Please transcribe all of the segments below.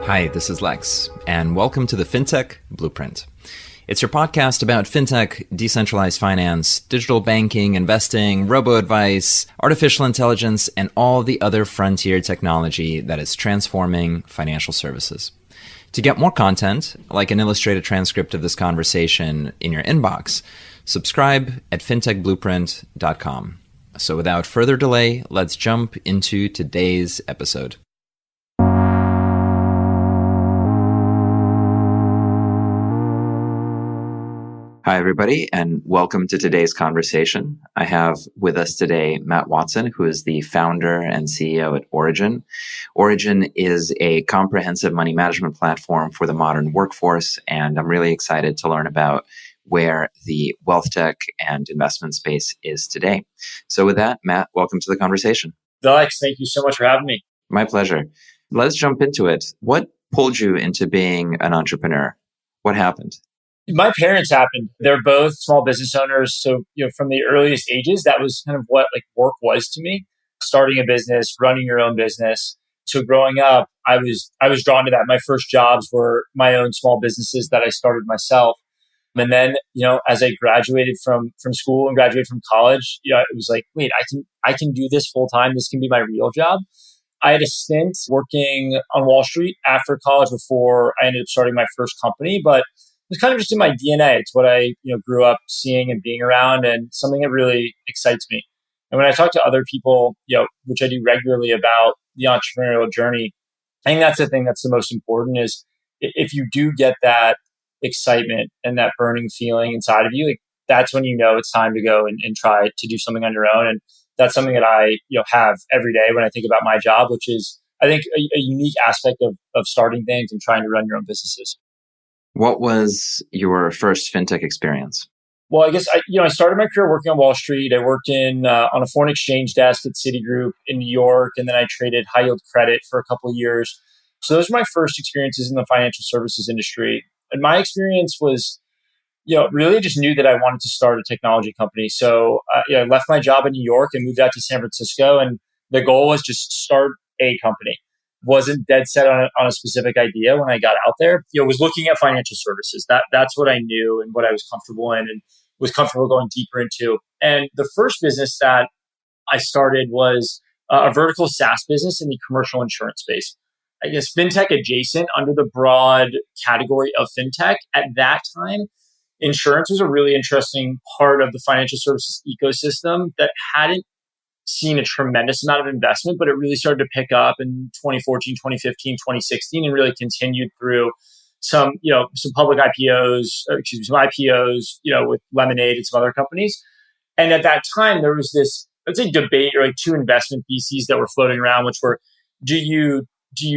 Hi, this is Lex, and welcome to the Fintech Blueprint. It's your podcast about fintech, decentralized finance, digital banking, investing, robo-advice, artificial intelligence, and all the other frontier technology that is transforming financial services. To get more content, like an illustrated transcript of this conversation in your inbox, subscribe at fintechblueprint.com. So without further delay, let's jump into today's episode. Hi, everybody, and welcome to today's conversation. I have with us today Matt Watson, who is the founder and CEO at Origin. Origin is a comprehensive money management platform for the modern workforce, and I'm really excited to learn about where the wealth tech and investment space is today. So with that, Matt, welcome to the conversation. Alex, thank you so much for having me. My pleasure. Let's jump into it. What pulled you into being an entrepreneur? What happened? My parents happened. They're both small business owners. So, from the earliest ages, that was kind of what work was to me. Starting a business, running your own business. So growing up, I was drawn to that. My first jobs were my own small businesses that I started myself. And then, as I graduated from school and graduated from college, it was like, wait, I can do this full time. This can be my real job. I had a stint working on Wall Street after college before I ended up starting my first company, but it's kind of just in my DNA. It's what I grew up seeing and being around, and something that really excites me. And when I talk to other people, which I do regularly, about the entrepreneurial journey, I think that's the thing that's the most important is if you do get that excitement and that burning feeling inside of you, that's when it's time to go and try to do something on your own. And that's something that I have every day when I think about my job, which is, I think, a unique aspect of starting things and trying to run your own businesses. What was your first fintech experience? Well, I guess I started my career working on Wall Street. I worked on a foreign exchange desk at Citigroup in New York, and then I traded high yield credit for a couple of years. So those were my first experiences in the financial services industry. And my experience was, really just knew that I wanted to start a technology company. So I left my job in New York and moved out to San Francisco, and the goal was just start a company. Wasn't dead set on a specific idea when I got out there. Was looking at financial services. That's what I knew and what I was comfortable in and was comfortable going deeper into. And the first business that I started was a vertical SaaS business in the commercial insurance space. I guess fintech adjacent under the broad category of fintech. At that time, insurance was a really interesting part of the financial services ecosystem that hadn't seen a tremendous amount of investment, but it really started to pick up in 2014, 2015, 2016, and really continued through some public IPOs, some IPOs, with Lemonade and some other companies. And at that time, there was this, let's say, debate or two investment theses that were floating around, which were, do you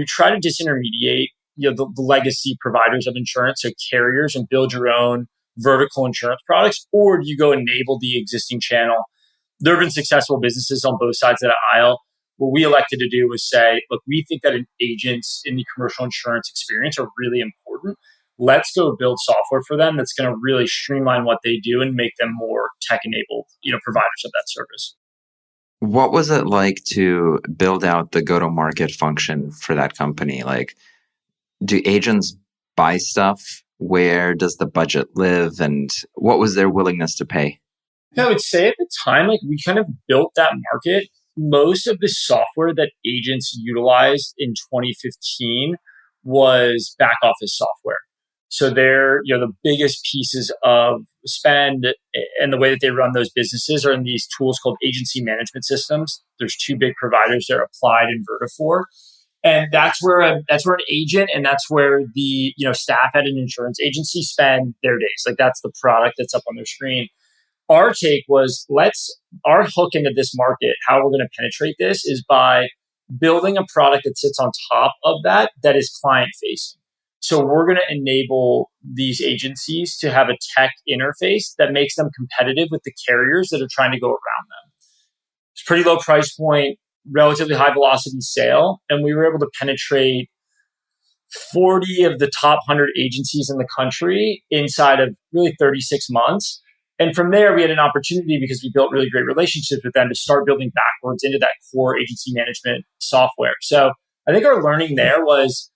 try to disintermediate, the legacy providers of insurance, so carriers, and build your own vertical insurance products, or do you go enable the existing channel? There have been successful businesses on both sides of the aisle. What we elected to do was say, look, we think that agents in the commercial insurance experience are really important. Let's go build software for them that's going to really streamline what they do and make them more tech-enabled, providers of that service. What was it like to build out the go-to-market function for that company? Do agents buy stuff? Where does the budget live? And what was their willingness to pay? I would say at the time, we kind of built that market. Most of the software that agents utilized in 2015 was back office software. So they're, the biggest pieces of spend and the way that they run those businesses are in these tools called agency management systems. There's two big providers there, Applied and Vertafore. And that's where an agent and that's where the staff at an insurance agency spend their days. That's the product that's up on their screen. Our take was, our hook into this market, how we're going to penetrate this is by building a product that sits on top of that is client facing. So we're going to enable these agencies to have a tech interface that makes them competitive with the carriers that are trying to go around them. It's pretty low price point, relatively high velocity sale. And we were able to penetrate 40 of the top 100 agencies in the country inside of really 36 months. And from there, we had an opportunity, because we built really great relationships with them, to start building backwards into that core agency management software. So I think our learning there was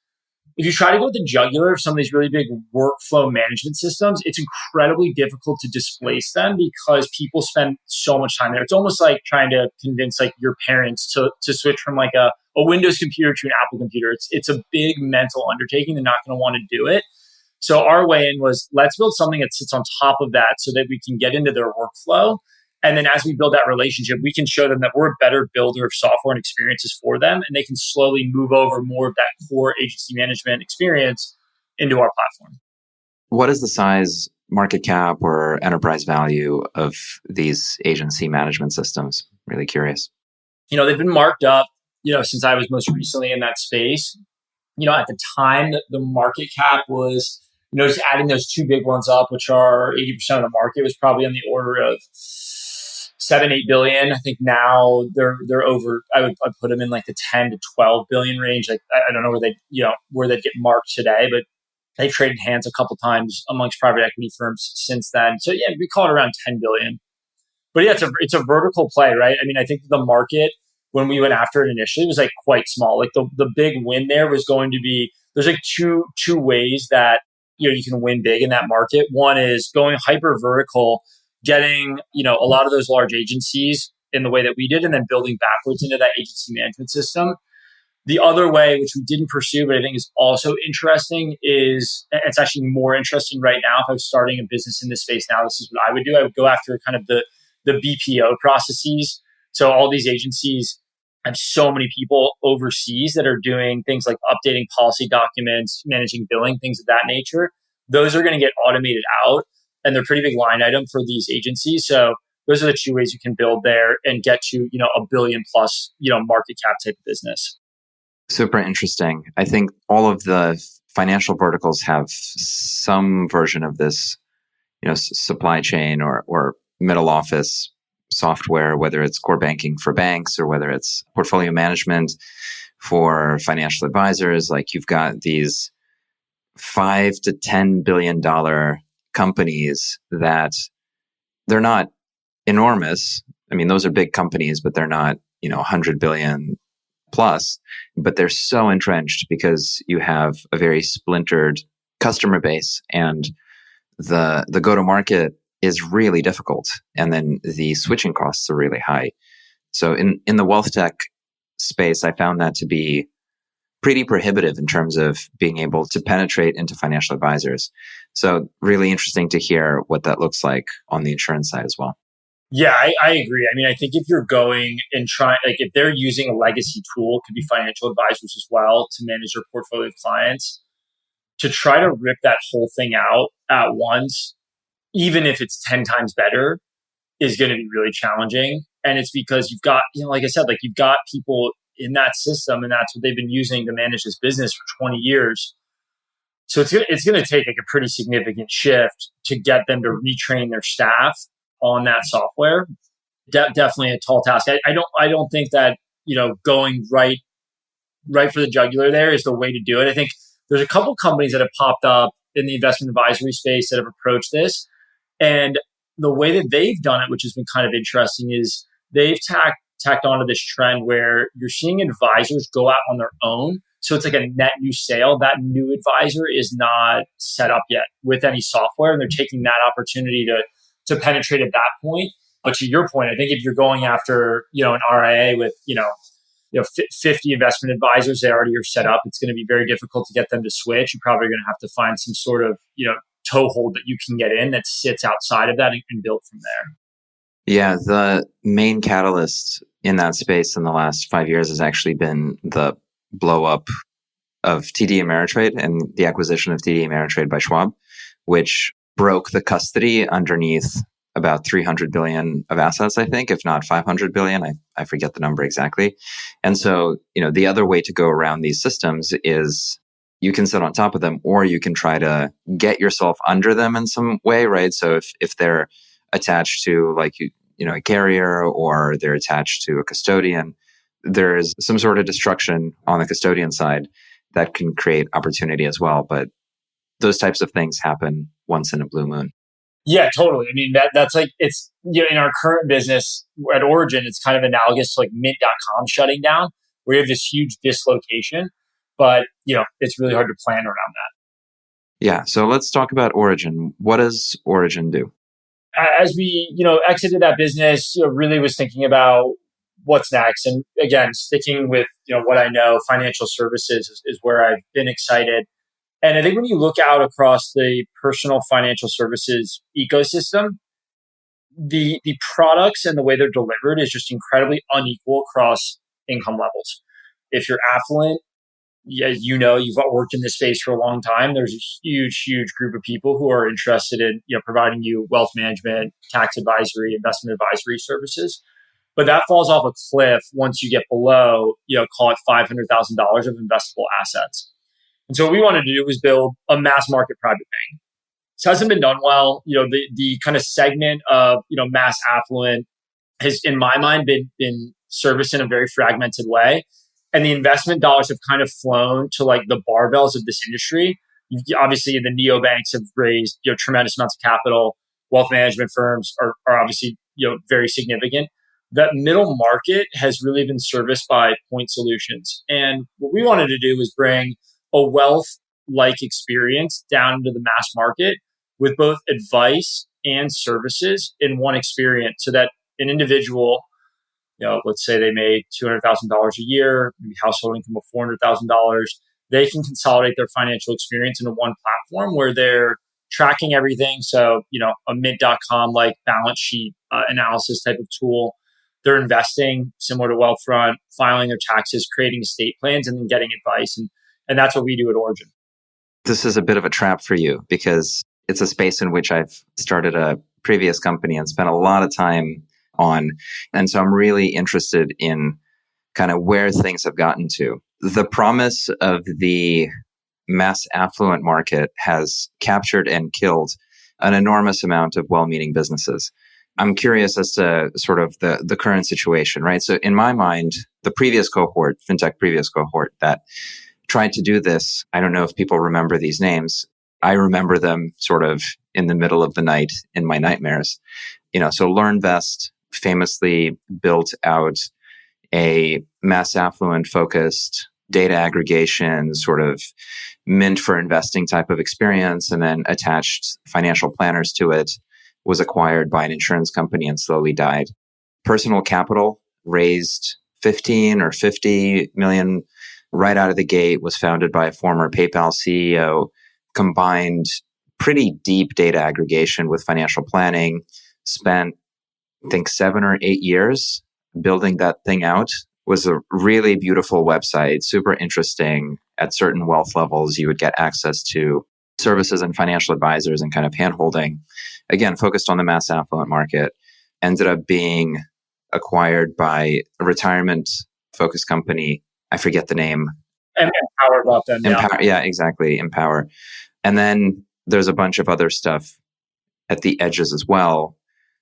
if you try to go with the jugular of some of these really big workflow management systems, it's incredibly difficult to displace them because people spend so much time there. It's almost like trying to convince like your parents to switch from like a Windows computer to an Apple computer. It's a big mental undertaking. They're not going to want to do it. So our way in was let's build something that sits on top of that so that we can get into their workflow. And then as we build that relationship, we can show them that we're a better builder of software and experiences for them. And they can slowly move over more of that core agency management experience into our platform. What is the size, market cap, or enterprise value of these agency management systems? Really curious. They've been marked up, since I was most recently in that space. At the time, the market cap was, just adding those two big ones up, which are 80% of the market, was probably on the order of 7-8 billion. I think now they're over. I'd put them in like the 10 to 12 billion range. Like I don't know where they get marked today, but they've traded hands a couple times amongst private equity firms since then. So yeah, we call it around 10 billion. But yeah, it's a vertical play, right? I mean, I think the market when we went after it initially was like quite small. Like the big win there was going to be there's like two ways that you can win big in that market. One is going hyper vertical, getting a lot of those large agencies in the way that we did, and then building backwards into that agency management system. The other way, which we didn't pursue, but I think is also interesting, is it's actually more interesting right now. If I was starting a business in this space now, this is what I would do. I would go after kind of the BPO processes. So all these agencies have so many people overseas that are doing things like updating policy documents, managing billing, things of that nature. Those are going to get automated out, and they're pretty big line item for these agencies. So those are the two ways you can build there and get to a billion plus market cap type of business. Super interesting. I think all of the financial verticals have some version of this, supply chain or middle office software, whether it's core banking for banks or whether it's portfolio management for financial advisors. Like you've got these $5 to $10 billion companies that they're not enormous. I mean, those are big companies, but they're not, 100 billion plus, but they're so entrenched because you have a very splintered customer base, and the go-to-market is really difficult. And then the switching costs are really high. So in the wealth tech space, I found that to be pretty prohibitive in terms of being able to penetrate into financial advisors. So really interesting to hear what that looks like on the insurance side as well. Yeah, I agree. I mean, I think if you're going and trying, like if they're using a legacy tool, it could be financial advisors as well, to manage their portfolio of clients, to try to rip that whole thing out at once, even if it's 10 times better, is going to be really challenging. And it's because you've got, like I said, like you've got people in that system, and that's what they've been using to manage this business for 20 years. So it's going to take like a pretty significant shift to get them to retrain their staff on that software. Definitely a tall task. I don't think that going right for the jugular there is the way to do it. I think there's a couple companies that have popped up in the investment advisory space that have approached this, and the way that they've done it, which has been kind of interesting, is they've tacked onto this trend where you're seeing advisors go out on their own. So it's like a net new sale. That new advisor is not set up yet with any software, and they're taking that opportunity to penetrate at that point. But to your point, I think if you're going after, an RIA with, 50 investment advisors, they already are set up, it's going to be very difficult to get them to switch. You're probably going to have to find some sort of, toehold that you can get in that sits outside of that and can build from there. Yeah, the main catalyst in that space in the last 5 years has actually been the blow up of TD Ameritrade and the acquisition of TD Ameritrade by Schwab, which broke the custody underneath about 300 billion of assets, I think, if not 500 billion. I forget the number exactly. And so, the other way to go around these systems is you can sit on top of them, or you can try to get yourself under them in some way, right? So if they're attached to a carrier, or they're attached to a custodian, there's some sort of destruction on the custodian side that can create opportunity as well. But those types of things happen once in a blue moon. Yeah, totally. I mean, that's like, it's, in our current business at Origin, it's kind of analogous to like mint.com shutting down, where you have this huge dislocation. but it's really hard to plan around Yeah. So let's talk about Origin. What does Origin do? as we, exited that business, really was thinking about what's next. And again, sticking with, what I know, financial services is where I've been excited. And I think when you look out across the personal financial services ecosystem, the products and the way they're delivered is just incredibly unequal across income levels. If you're affluent, yeah, you've worked in this space for a long time. There's a huge group of people who are interested in providing you wealth management, tax advisory, investment advisory services. But that falls off a cliff once you get below, call it $500,000 of investable assets. And so what we wanted to do was build a mass market private bank. This hasn't been done well. The kind of segment of mass affluent has, in my mind, been serviced in a very fragmented way. And the investment dollars have kind of flown to like the barbells of this industry. Obviously, the neobanks have raised tremendous amounts of capital. Wealth management firms are obviously very significant. That middle market has really been serviced by point solutions. And what we wanted to do was bring a wealth like experience down into the mass market with both advice and services in one experience so that an individual, let's say they made $200,000 a year, maybe household income of $400,000, they can consolidate their financial experience into one platform where they're tracking everything. So, a mint.com like balance sheet analysis type of tool. They're investing similar to Wealthfront, filing their taxes, creating estate plans, and then getting advice. And that's what we do at Origin. This is a bit of a trap for you because it's a space in which I've started a previous company and spent a lot of time on. And so I'm really interested in kind of where things have gotten to. The promise of the mass affluent market has captured and killed an enormous amount of well-meaning businesses. I'm curious as to sort of the current situation, right? So in my mind, the previous cohort, fintech previous cohort that tried to do this, I don't know if people remember these names. I remember them sort of in the middle of the night in my nightmares. So LearnVest famously built out a mass affluent focused data aggregation, sort of mint for investing type of experience, and then attached financial planners to it, was acquired by an insurance company and slowly died. Personal Capital raised 15 or 50 million right out of the gate, was founded by a former PayPal CEO, combined pretty deep data aggregation with financial planning, spent, I think, 7 or 8 years building that thing out. Was a really beautiful website, super interesting. At certain wealth levels, you would get access to services and financial advisors and kind of handholding. Again, focused on the mass affluent market. Ended up being acquired by a retirement-focused company. I forget the name. And Empower bought them. Empower, yeah, exactly. Empower. And then there's a bunch of other stuff at the edges as well.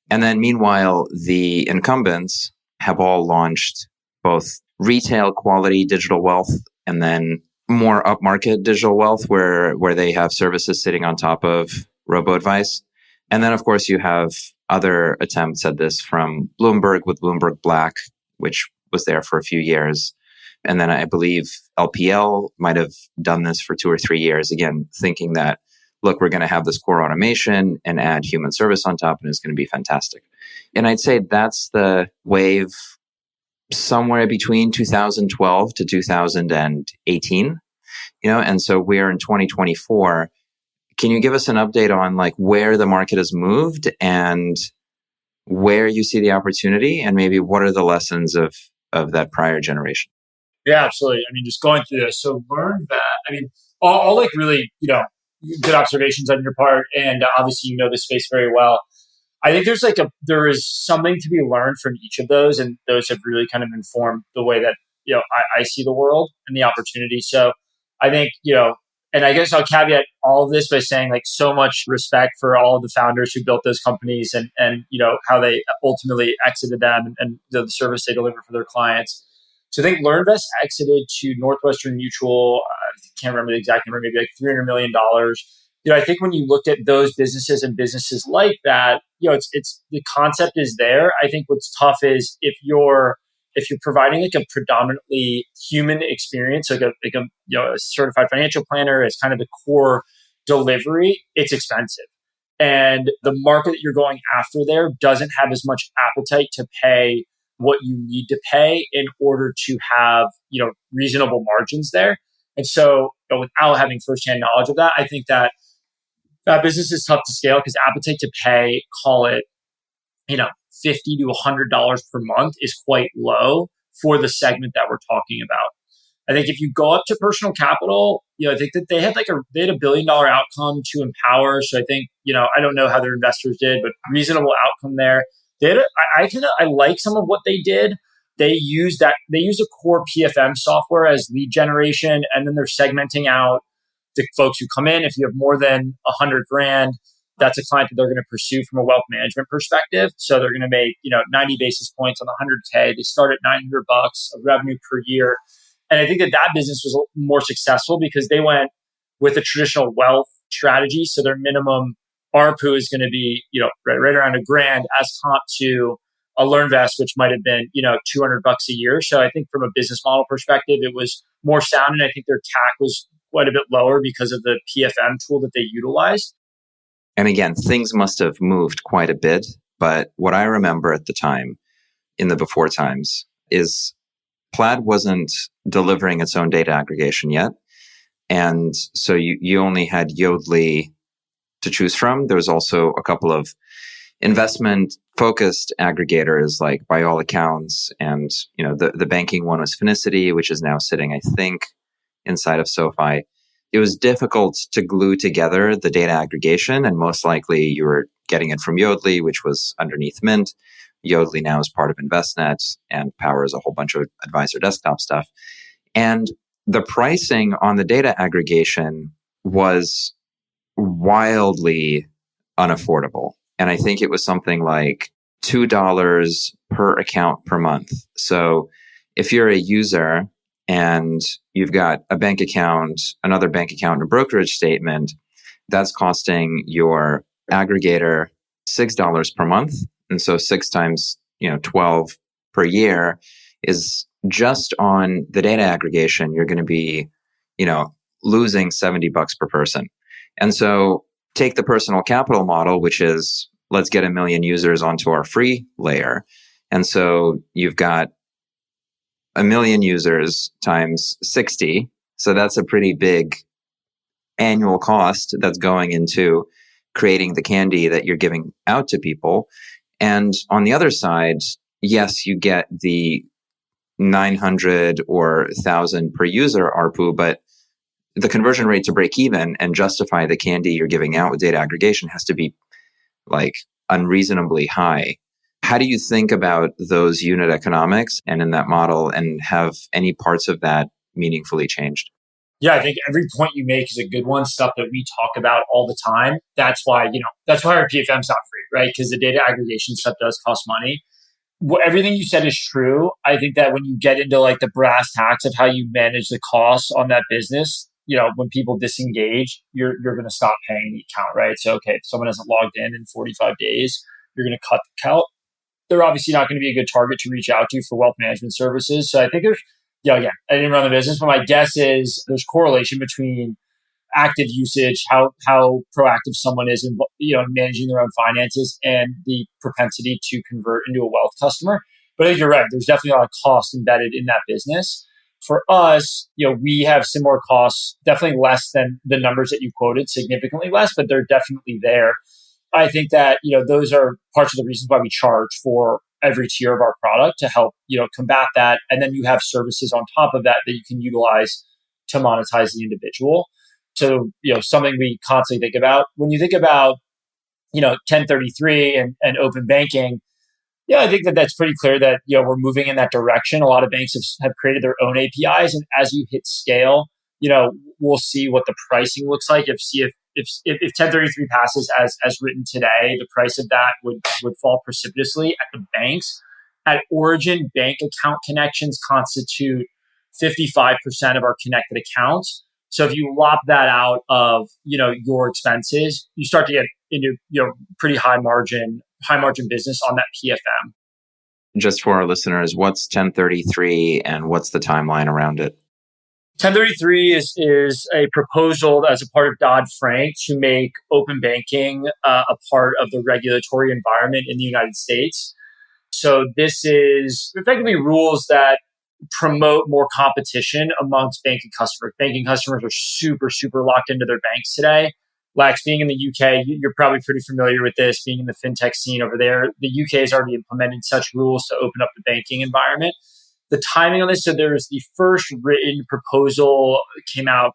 And then meanwhile, the incumbents have all launched both retail quality digital wealth and then more upmarket digital wealth where they have services sitting on top of robo-advice. And then, of course, you have other attempts at this from Bloomberg with Bloomberg Black, which was there for a few years. And then I believe LPL might have done this for 2 or 3 years, again, thinking that, look, we're going to have this core automation and add human service on top, and it's going to be fantastic. And I'd say that's the wave somewhere between 2012 to 2018, and so we're in 2024. Can you give us an update on like where the market has moved and where you see the opportunity, and maybe what are the lessons of that prior generation? Yeah, absolutely. I mean, just going through this. So learn that. I mean, all like really, good observations on your part. And obviously, this space very well. I think there is something to be learned from each of those. And those have really kind of informed the way that, I see the world and the opportunity. So I think, and I guess I'll caveat all of this by saying like so much respect for all of the founders who built those companies and how they ultimately exited them and the service they deliver for their clients. So I think LearnVest exited to Northwestern Mutual. I can't remember the exact number, maybe like $300 million. I think when you looked at those businesses and businesses like that, it's the concept is there. I think what's tough is if you're if you're providing like a predominantly human experience, a certified financial planner is kind of the core delivery, it's expensive. And the market that you're going after there doesn't have as much appetite to pay what you need to pay in order to have, reasonable margins there. And so, without having firsthand knowledge of that, I think that that business is tough to scale because appetite to pay, call it, $50 to $100 per month is quite low for the segment that we're talking about. I think if you go up to personal capital, I think that they had $1 billion outcome to Empower. So I think, I don't know how their investors did, but reasonable outcome there. I like some of what they did. They use a core PFM software as lead generation, and then they're segmenting out the folks who come in. If you have more than 100 grand, that's a client that they're going to pursue from a wealth management perspective. So they're going to make, 90 basis points on the 100K. They start at $900 of revenue per year. And I think that business was more successful because they went with a traditional wealth strategy. So their minimum ARPU is going to be, right around $1,000 as comp to a LearnVest, which might have been, $200 a year. So I think from a business model perspective, it was more sound. And I think their CAC was quite a bit lower because of the PFM tool that they utilized. And again, things must have moved quite a bit. But what I remember at the time, in the before times, is Plaid wasn't delivering its own data aggregation yet. And so you only had Yodlee to choose from. There was also a couple of investment-focused aggregators like By All Accounts. And the banking one was Finicity, which is now sitting, I think, inside of SoFi. It was difficult to glue together the data aggregation, and most likely you were getting it from Yodlee, which was underneath Mint. Yodlee now is part of Envestnet and powers a whole bunch of advisor desktop stuff. And the pricing on the data aggregation was wildly unaffordable. And I think it was something like $2 per account per month. So if you're a user and you've got a bank account, another bank account, and a brokerage statement, that's costing your aggregator $6 per month. And so 6 times, 12 per year is just on the data aggregation. You're going to be, losing $70 per person. And so take the personal capital model, which is let's get 1 million users onto our free layer. And so you've got 1 million users times 60. So that's a pretty big annual cost that's going into creating the candy that you're giving out to people. And on the other side, yes, you get the 900 or 1,000 per user ARPU, but the conversion rate to break even and justify the candy you're giving out with data aggregation has to be like unreasonably high. How do you think about those unit economics and in that model, and have any parts of that meaningfully changed? Yeah, I think every point you make is a good one, stuff that we talk about all the time. That's why our PFM's not free, right? Because the data aggregation stuff does cost money. Everything you said is true. I think that when you get into like the brass tacks of how you manage the costs on that business, when people disengage, you're going to stop paying the account, right? So, okay, if someone hasn't logged in 45 days, you're going to cut the account. They're obviously not going to be a good target to reach out to for wealth management services. So I think there's, again, I didn't run the business, but my guess is there's correlation between active usage, how proactive someone is in managing their own finances, and the propensity to convert into a wealth customer. But I think you're right. There's definitely a lot of cost embedded in that business. For us, we have similar costs, definitely less than the numbers that you quoted, significantly less, but they're definitely there. I think that, those are parts of the reasons why we charge for every tier of our product to help, combat that. And then you have services on top of that you can utilize to monetize the individual. So, something we constantly think about when you think about, 1033 and open banking. Yeah, I think that that's pretty clear that, we're moving in that direction. A lot of banks have created their own APIs. And as you hit scale, we'll see what the pricing looks like. If 1033 passes as written today, the price of that would fall precipitously at the banks. At origin, bank account connections constitute 55% of our connected accounts. So if you lop that out of, your expenses, you start to get into, pretty high margin business on that PFM. just for our listeners, what's 1033 and what's the timeline around it? 1033 is a proposal as a part of Dodd-Frank to make open banking a part of the regulatory environment in the United States. So this is effectively rules that promote more competition amongst banking customers. Banking customers are super, super locked into their banks today. Lex, being in the UK, you're probably pretty familiar with this, being in the fintech scene over there. The UK has already implemented such rules to open up the banking environment. The timing on this, so there was the first written proposal came out,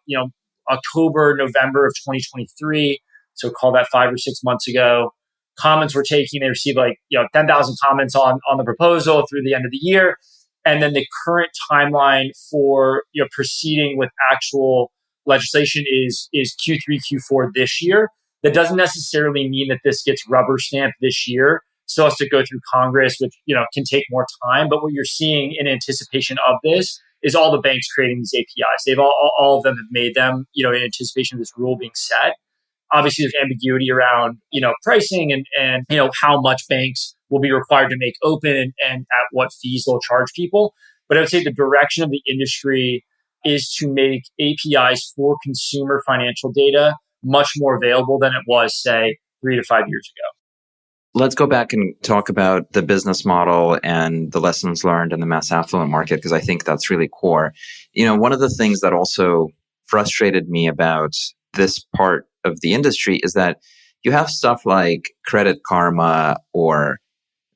October, November of 2023. So call that 5 or 6 months ago. Comments were taking, they received 10,000 comments on the proposal through the end of the year. And then the current timeline for proceeding with actual legislation is Q3, Q4 this year. That doesn't necessarily mean that this gets rubber stamped this year. Still has to go through Congress, which can take more time. But what you're seeing in anticipation of this is all the banks creating these APIs. They've all of them have made them, in anticipation of this rule being set. Obviously, there's ambiguity around pricing and how much banks will be required to make open and at what fees they'll charge people. But I would say the direction of the industry is to make APIs for consumer financial data much more available than it was, say, 3 to 5 years ago. Let's go back and talk about the business model and the lessons learned in the mass affluent market, because I think that's really core. One of the things that also frustrated me about this part of the industry is that you have stuff like Credit Karma or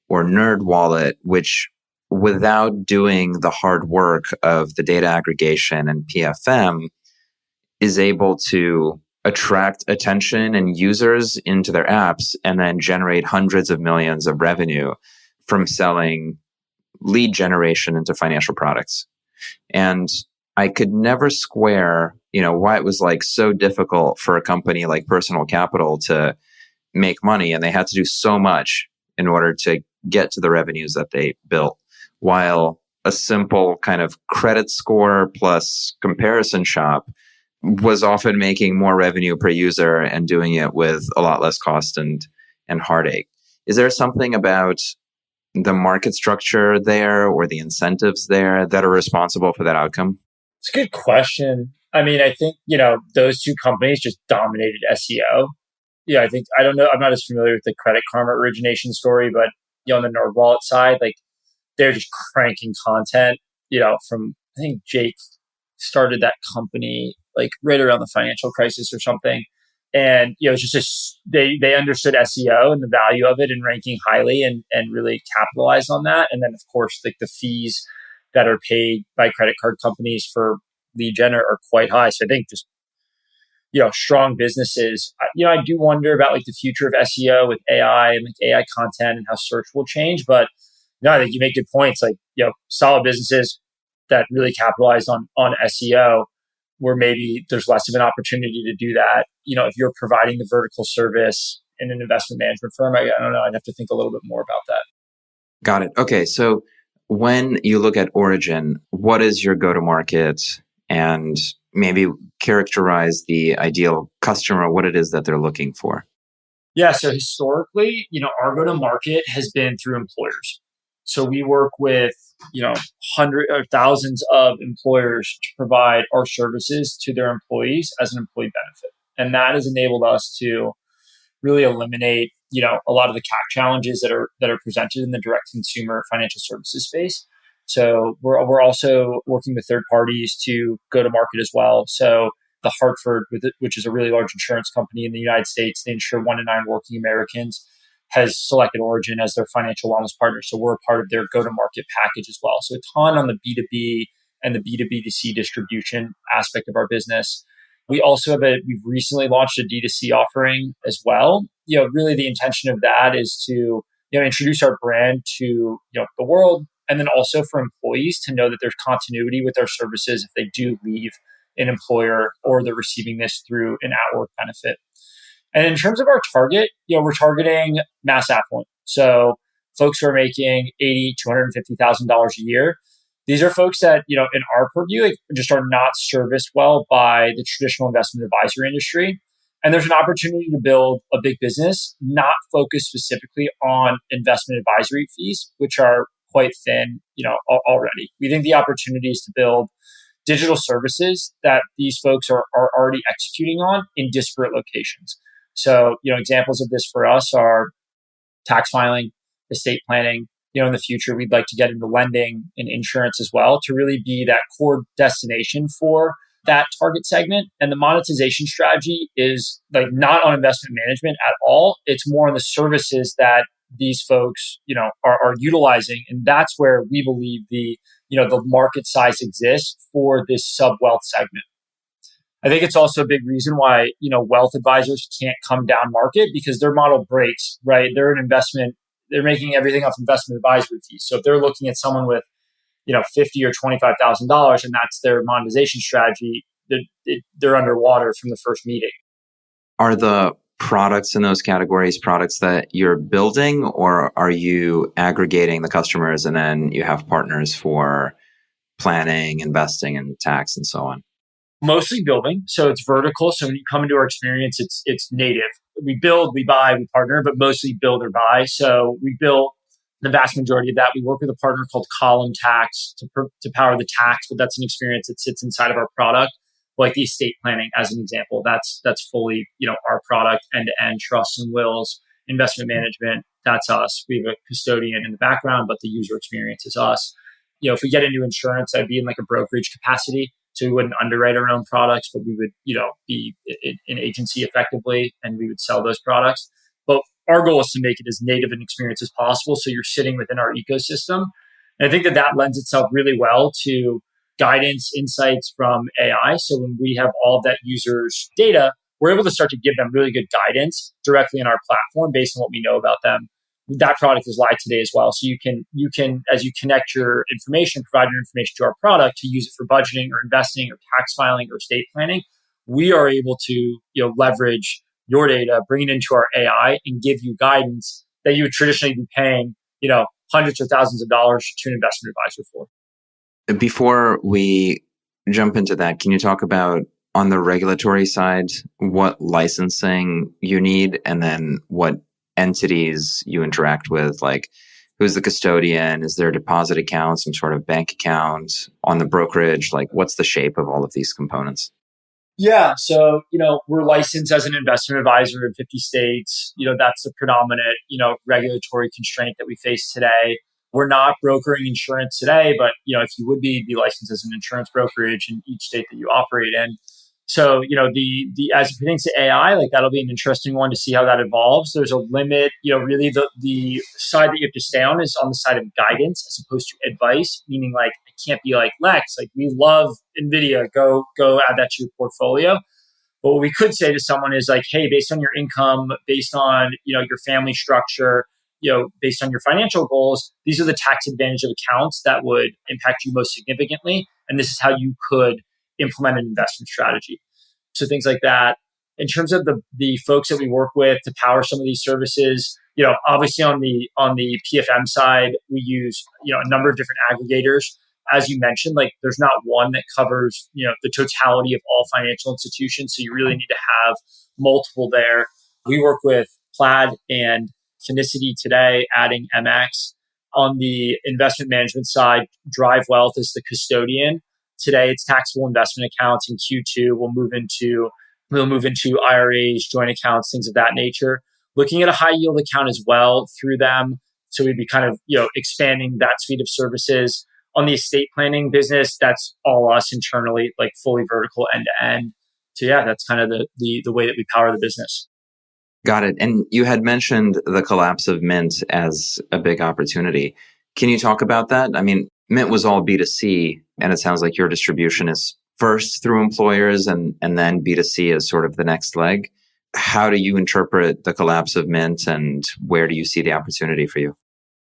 NerdWallet, which without doing the hard work of the data aggregation and PFM is able to attract attention and users into their apps and then generate hundreds of millions of revenue from selling lead generation into financial products. And I could never square, why it was so difficult for a company like Personal Capital to make money, and they had to do so much in order to get to the revenues that they built, while a simple kind of credit score plus comparison shop was often making more revenue per user and doing it with a lot less cost and heartache. Is there something about the market structure there or the incentives there that are responsible for that outcome? It's a good question. I mean, I think, those two companies just dominated SEO. Yeah, I don't know, I'm not as familiar with the Credit Karma origination story, but, on the NerdWallet side, they're just cranking content, from, I think Jake started that company right around the financial crisis or something. And, it's just they understood SEO and the value of it and ranking highly and really capitalized on that. And then, of course, the fees that are paid by credit card companies for lead gen are quite high. So I think just, strong businesses. I do wonder about the future of SEO with AI and AI content and how search will change. But no, I think you make good points. Solid businesses that really capitalize on SEO, where maybe there's less of an opportunity to do that. If you're providing the vertical service in an investment management firm, I don't know. I'd have to think a little bit more about that. Got it. Okay. So when you look at Origin, what is your go-to-market, and maybe characterize the ideal customer, what it is that they're looking for? Yeah. So historically, our go-to-market has been through employers. So we work with, hundreds or thousands of employers to provide our services to their employees as an employee benefit. And that has enabled us to really eliminate, a lot of the CAC challenges that are presented in the direct consumer financial services space. So we're also working with third parties to go to market as well. So the Hartford, which is a really large insurance company in the United States, they insure 1 in 9 working Americans, has selected Origin as their financial wellness partner. So we're a part of their go-to-market package as well. So a ton on the B2B and the B2B2C distribution aspect of our business. We also we've recently launched a D2C offering as well. Really the intention of that is to, introduce our brand to, the world, and then also for employees to know that there's continuity with our services if they do leave an employer or they're receiving this through an at-work benefit. And in terms of our target, we're targeting mass affluent. So folks who are making $80,000 to $250,000 a year. These are folks that, in our purview, just are not serviced well by the traditional investment advisory industry. And there's an opportunity to build a big business, not focused specifically on investment advisory fees, which are quite thin, already. We think the opportunity is to build digital services that these folks are already executing on in disparate locations. So, examples of this for us are tax filing, estate planning. In the future, we'd like to get into lending and insurance as well to really be that core destination for that target segment. And the monetization strategy is like not on investment management at all. It's more on the services that these folks, are utilizing. And that's where we believe the market size exists for this sub wealth segment. I think it's also a big reason why, wealth advisors can't come down market because their model breaks, right? They're an investment, they're making everything off investment advisory fees. So if they're looking at someone with, $50,000 or $25,000 and that's their monetization strategy, they're underwater from the first meeting. Are the products in those categories products that you're building, or are you aggregating the customers and then you have partners for planning, investing, and tax and so on? Mostly building. So it's vertical. So when you come into our experience, it's native. We build, we buy, we partner, but mostly build or buy. So we built the vast majority of that. We work with a partner called Column Tax to power the tax, but that's an experience that sits inside of our product. Like the estate planning, as an example, that's fully our product, end to end, trusts and wills, investment management. That's us. We have a custodian in the background, but the user experience is us. If we get into insurance, I'd be in like a brokerage capacity. So we wouldn't underwrite our own products, but we would, be an agency effectively, and we would sell those products. But our goal is to make it as native an experience as possible. So you're sitting within our ecosystem. And I think that lends itself really well to guidance, insights from AI. So when we have all of that user's data, we're able to start to give them really good guidance directly in our platform based on what we know about them. That product is live today as well. So you can, as you connect your information, provide your information to our product to use it for budgeting or investing or tax filing or estate planning. We are able to, leverage your data, bring it into our AI and give you guidance that you would traditionally be paying, hundreds or thousands of dollars to an investment advisor for. Before we jump into that, can you talk about on the regulatory side, what licensing you need and then what entities you interact with? Like, who's the custodian? Is there a deposit account, some sort of bank account on the brokerage? Like, what's the shape of all of these components? Yeah. So, we're licensed as an investment advisor in 50 states. That's the predominant, regulatory constraint that we face today. We're not brokering insurance today, but, if you would be licensed as an insurance brokerage in each state that you operate in. So, the as it pertains to AI, like that'll be an interesting one to see how that evolves. There's a limit, really the side that you have to stay on is on the side of guidance as opposed to advice, meaning like, I can't be like, Lex, like we love NVIDIA, go add that to your portfolio. But what we could say to someone is like, hey, based on your income, based on, your family structure, based on your financial goals, these are the tax advantage of accounts that would impact you most significantly. And this is how you could implement an investment strategy. So things like that. In terms of the folks that we work with to power some of these services, obviously on the PFM side, we use, a number of different aggregators. As you mentioned, like there's not one that covers, the totality of all financial institutions. So you really need to have multiple there. We work with Plaid and Finicity today, adding MX. On the investment management side, Drive Wealth is the custodian. Today, it's taxable investment accounts. In Q2, we'll move into IRAs, joint accounts, things of that nature. Looking at a high yield account as well through them. So we'd be kind of, expanding that suite of services. On the estate planning business, that's all us internally, like fully vertical end to end. So yeah, that's kind of the way that we power the business. Got it. And you had mentioned the collapse of Mint as a big opportunity. Can you talk about that? I mean, Mint was all B2C, and it sounds like your distribution is first through employers and then B2C is sort of the next leg. How do you interpret the collapse of Mint and where do you see the opportunity for you?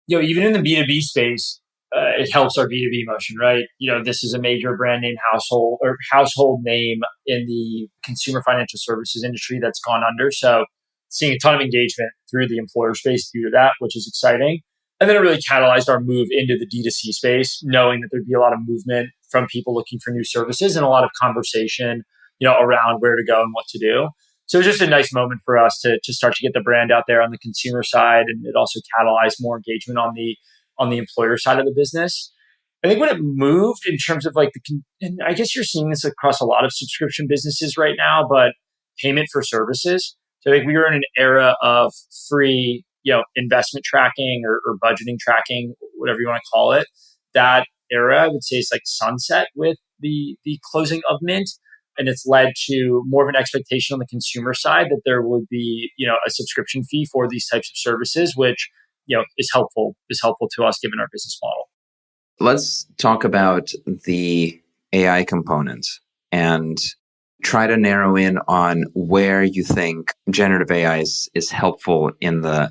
Even in the B2B space, it helps our B2B motion, right? This is a major brand name household name in the consumer financial services industry that's gone under. So seeing a ton of engagement through the employer space due to that, which is exciting. And then it really catalyzed our move into the D2C space, knowing that there'd be a lot of movement from people looking for new services and a lot of conversation, around where to go and what to do. So it was just a nice moment for us to start to get the brand out there on the consumer side. And it also catalyzed more engagement on on the employer side of the business. I think when it moved in terms of like and I guess you're seeing this across a lot of subscription businesses right now, but payment for services. So I think we were in an era of free, investment tracking or budgeting tracking, whatever you want to call it. That era, I would say, is like sunset with the closing of Mint, and it's led to more of an expectation on the consumer side that there would be, a subscription fee for these types of services, which is helpful to us given our business model. Let's talk about the AI component and try to narrow in on where you think generative AI is helpful in the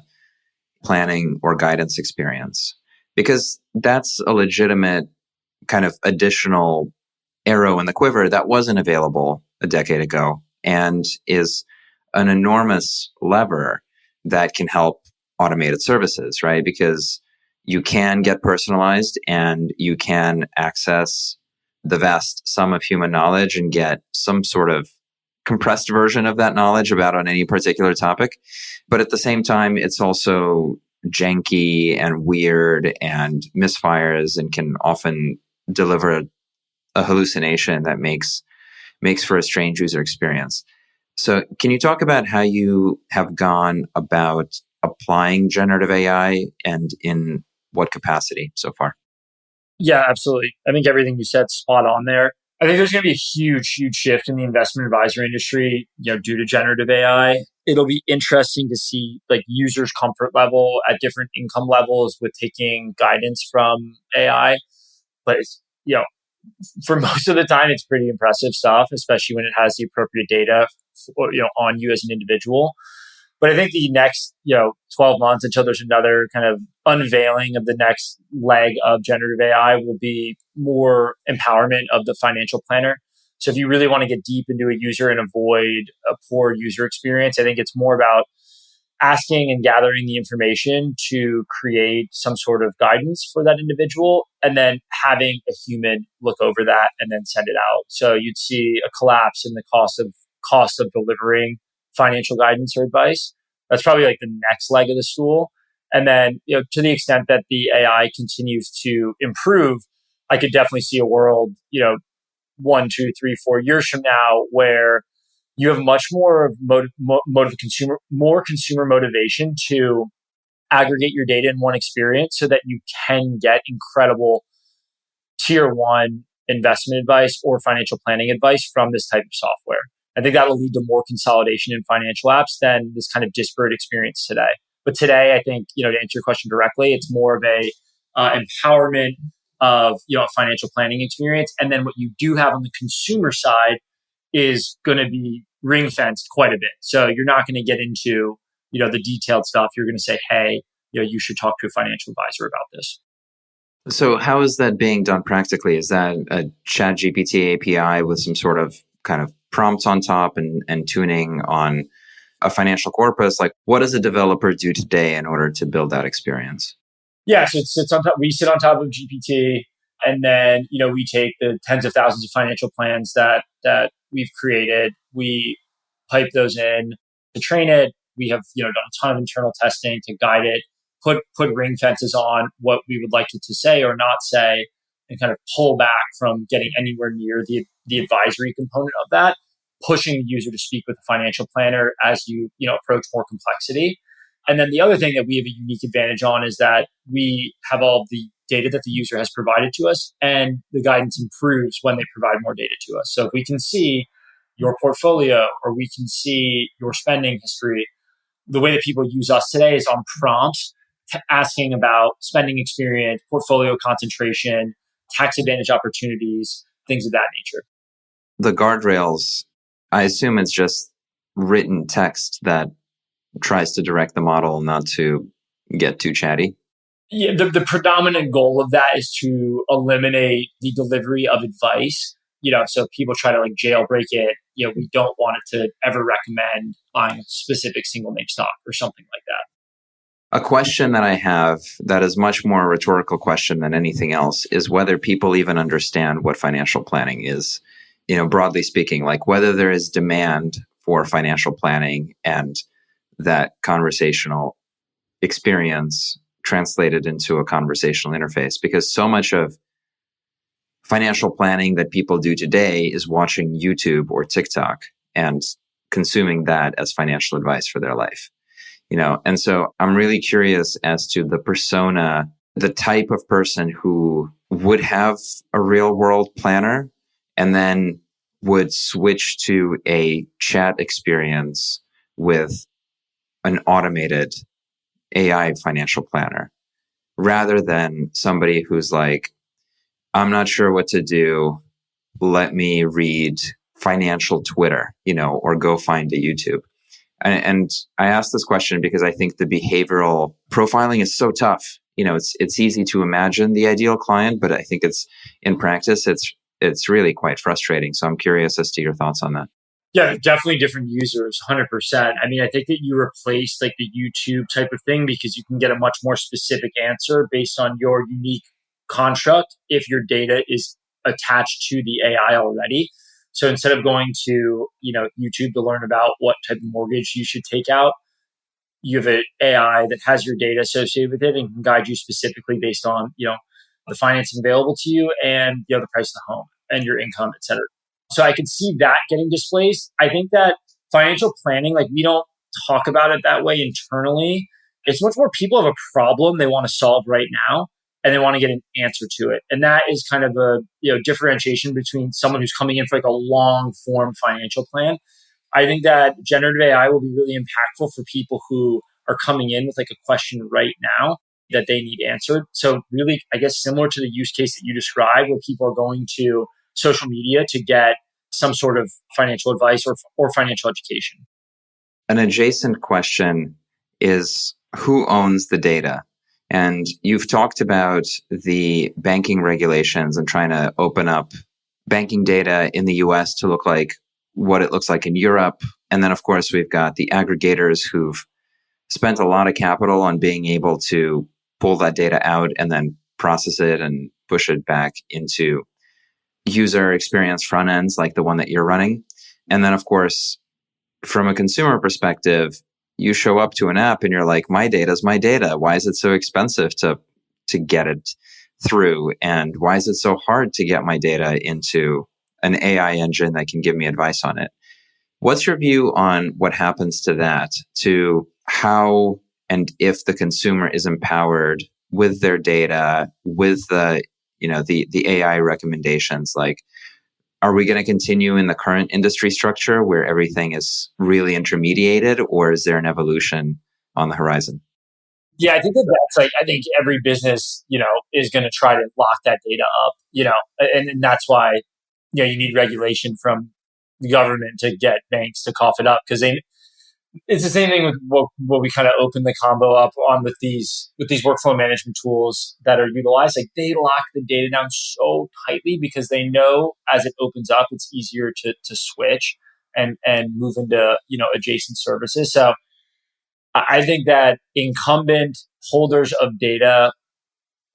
planning or guidance experience, because that's a legitimate kind of additional arrow in the quiver that wasn't available a decade ago and is an enormous lever that can help automated services, right? Because you can get personalized and you can access the vast sum of human knowledge and get some sort of compressed version of that knowledge about on any particular topic. But at the same time, it's also janky and weird and misfires and can often deliver a hallucination that makes for a strange user experience. So can you talk about how you have gone about applying generative AI and in what capacity so far? Yeah, absolutely. I think everything you said spot on there. I think there's going to be a huge, huge shift in the investment advisor industry, due to generative AI. It'll be interesting to see like users' comfort level at different income levels with taking guidance from AI. But for most of the time, it's pretty impressive stuff, especially when it has the appropriate data, on you as an individual. But I think the next, 12 months until there's another kind of unveiling of the next leg of generative AI will be more empowerment of the financial planner. So if you really want to get deep into a user and avoid a poor user experience, I think it's more about asking and gathering the information to create some sort of guidance for that individual and then having a human look over that and then send it out. So you'd see a collapse in the cost of delivering financial guidance or advice. That's probably like the next leg of the stool. And then, to the extent that the AI continues to improve, I could definitely see a world, 1, 2, 3, 4 years from now where you have much more of more consumer motivation to aggregate your data in one experience so that you can get incredible tier one investment advice or financial planning advice from this type of software. I think that'll lead to more consolidation in financial apps than this kind of disparate experience today. But today, I think, to answer your question directly, it's more of a empowerment of, a financial planning experience. And then what you do have on the consumer side is going to be ring fenced quite a bit. So you're not going to get into, the detailed stuff. You're going to say, hey, you should talk to a financial advisor about this. So how is that being done practically? Is that a ChatGPT API with some sort of kind of prompts on top and tuning on a financial corpus? Like, what does a developer do today in order to build that experience? Yeah, so it sits on top. We sit on top of GPT, and then we take the tens of thousands of financial plans that we've created. We pipe those in to train it. We have done a ton of internal testing to guide it, put ring fences on what we would like it to say or not say, and kind of pull back from getting anywhere near the advisory component of that, pushing the user to speak with a financial planner as you approach more complexity. And then the other thing that we have a unique advantage on is that we have all of the data that the user has provided to us, and the guidance improves when they provide more data to us. So if we can see your portfolio or we can see your spending history, the way that people use us today is on prompts asking about spending experience, portfolio concentration, tax advantage opportunities, things of that nature. The guardrails, I assume it's just written text that tries to direct the model not to get too chatty. Yeah, the predominant goal of that is to eliminate the delivery of advice. So if people try to like jailbreak it, we don't want it to ever recommend buying a specific single name stock or something like that. A question that I have that is much more a rhetorical question than anything else is whether people even understand what financial planning is, broadly speaking, like whether there is demand for financial planning and that conversational experience translated into a conversational interface, because so much of financial planning that people do today is watching YouTube or TikTok and consuming that as financial advice for their life. And so I'm really curious as to the persona, the type of person who would have a real world planner and then would switch to a chat experience with an automated AI financial planner, rather than somebody who's like, I'm not sure what to do. Let me read financial Twitter, or go find a YouTube. And I asked this question because I think the behavioral profiling is so tough. It's easy to imagine the ideal client, but I think in practice, it's really quite frustrating. So I'm curious as to your thoughts on that. Yeah, definitely different users, 100%. I mean, I think that you replaced like the YouTube type of thing because you can get a much more specific answer based on your unique construct if your data is attached to the AI already. So instead of going to, YouTube to learn about what type of mortgage you should take out, you have an AI that has your data associated with it and can guide you specifically based on, the financing available to you and, the price of the home and your income, et cetera. So I could see that getting displaced. I think that financial planning, like we don't talk about it that way internally. It's much more people have a problem they want to solve right now and they want to get an answer to it. And that is kind of a differentiation between someone who's coming in for like a long form financial plan. I think that generative AI will be really impactful for people who are coming in with like a question right now that they need answered. So really, I guess similar to the use case that you described, where people are going to social media to get some sort of financial advice or financial education. An adjacent question is, who owns the data? And you've talked about the banking regulations and trying to open up banking data in the US to look like what it looks like in Europe. And then, of course, we've got the aggregators who've spent a lot of capital on being able to pull that data out and then process it and push it back into user experience front ends like the one that you're running. And then, of course, from a consumer perspective, you show up to an app and you're like, my data is my data. Why is it so expensive to get it through? And why is it so hard to get my data into an AI engine that can give me advice on it? What's your view on what happens to that, to how and if the consumer is empowered with their data, with the AI recommendations? Like, are we going to continue in the current industry structure where everything is really intermediated, or is there an evolution on the horizon? Yeah, I think I think every business, is going to try to lock that data up, and that's why, you need regulation from the government to get banks to cough it up because it's the same thing with what we kind of open the combo up on with these workflow management tools that are utilized. Like they lock the data down so tightly because they know as it opens up, it's easier to switch and move into adjacent services. So I think that incumbent holders of data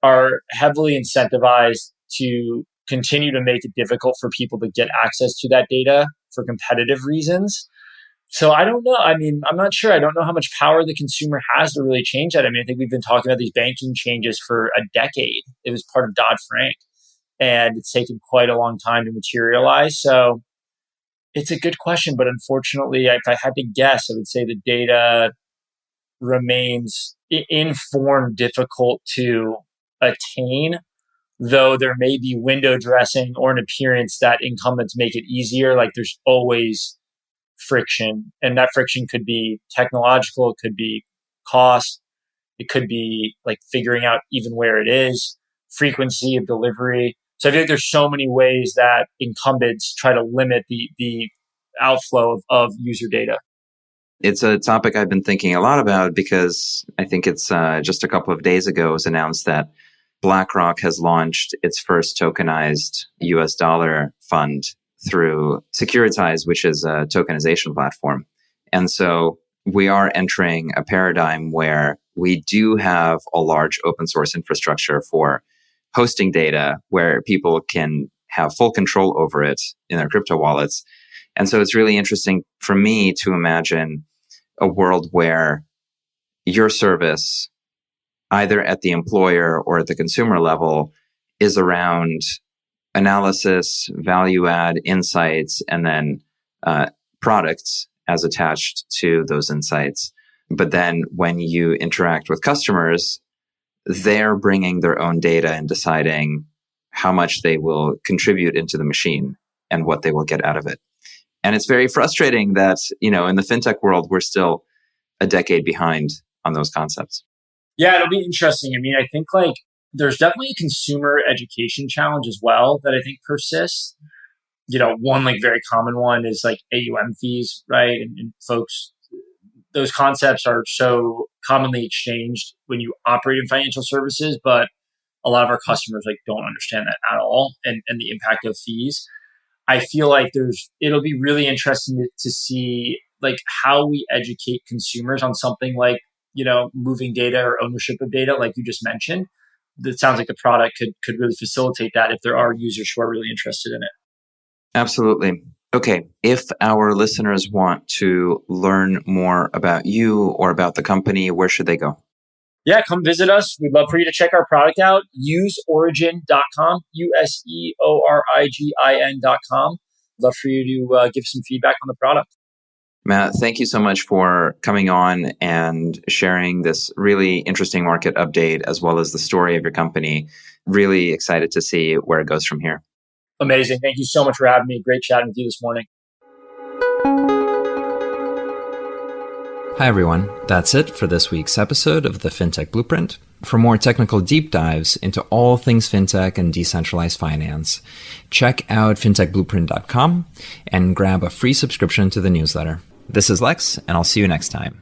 are heavily incentivized to continue to make it difficult for people to get access to that data for competitive reasons. So I don't know. I mean, I'm not sure. I don't know how much power the consumer has to really change that. I mean, I think we've been talking about these banking changes for a decade. It was part of Dodd-Frank, and it's taken quite a long time to materialize. So it's a good question, but unfortunately, if I had to guess, I would say the data remains in form difficult to attain, though there may be window dressing or an appearance that incumbents make it easier. Like there's always friction, and that friction could be technological, it could be cost, it could be like figuring out even where it is, frequency of delivery. So I feel like there's so many ways that incumbents try to limit the outflow of user data. It's a topic I've been thinking a lot about because I think it's just a couple of days ago it was announced that BlackRock has launched its first tokenized US dollar fund through Securitize, which is a tokenization platform. And so we are entering a paradigm where we do have a large open source infrastructure for hosting data where people can have full control over it in their crypto wallets. And so it's really interesting for me to imagine a world where your service either at the employer or at the consumer level is around analysis, value add, insights, and then products as attached to those insights. But then when you interact with customers, they're bringing their own data and deciding how much they will contribute into the machine and what they will get out of it. And it's very frustrating that, in the fintech world, we're still a decade behind on those concepts. Yeah, it'll be interesting. I mean, I think there's definitely a consumer education challenge as well that I think persists. One very common one is AUM fees, right? And folks, those concepts are so commonly exchanged when you operate in financial services, but a lot of our customers don't understand that at all, and the impact of fees. I feel like it'll be really interesting to see how we educate consumers on something moving data or ownership of data, like you just mentioned. That sounds like the product could really facilitate that if there are users who are really interested in it. Absolutely. Okay, if our listeners want to learn more about you or about the company, where should they go? Yeah, come visit us. We'd love for you to check our product out. Useorigin.com, useorigin.com. Love for you to give some feedback on the product. Matt, thank you so much for coming on and sharing this really interesting market update as well as the story of your company. Really excited to see where it goes from here. Amazing. Thank you so much for having me. Great chatting with you this morning. Hi, everyone. That's it for this week's episode of the FinTech Blueprint. For more technical deep dives into all things fintech and decentralized finance, check out fintechblueprint.com and grab a free subscription to the newsletter. This is Lex, and I'll see you next time.